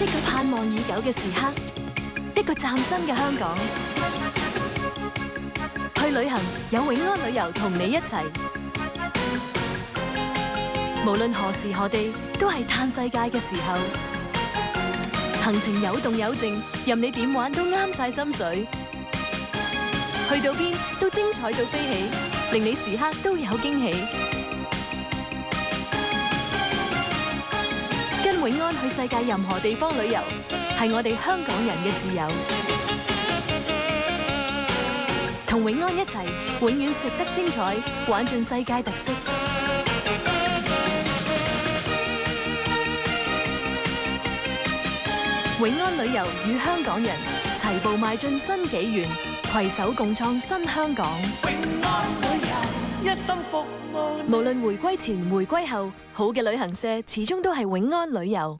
一個盼望已久嘅時刻，一個嶄新嘅香港。去旅行有永安旅遊同你一齊，無論何時何地都係嘆世界嘅時候。行程有動有靜，任你點玩都啱晒心水。去到邊都精彩到飛起，令你時刻都有驚喜。跟永安去世界任何地方旅遊，係我哋香港人嘅自由。同永安一齊，永遠食得精彩，玩盡世界特色。永安旅遊與香港人齊步邁進新紀元，攜手共創新香港。永安旅遊，一生服務。無論回歸前、回歸後，好嘅旅行社始終都係永安旅遊。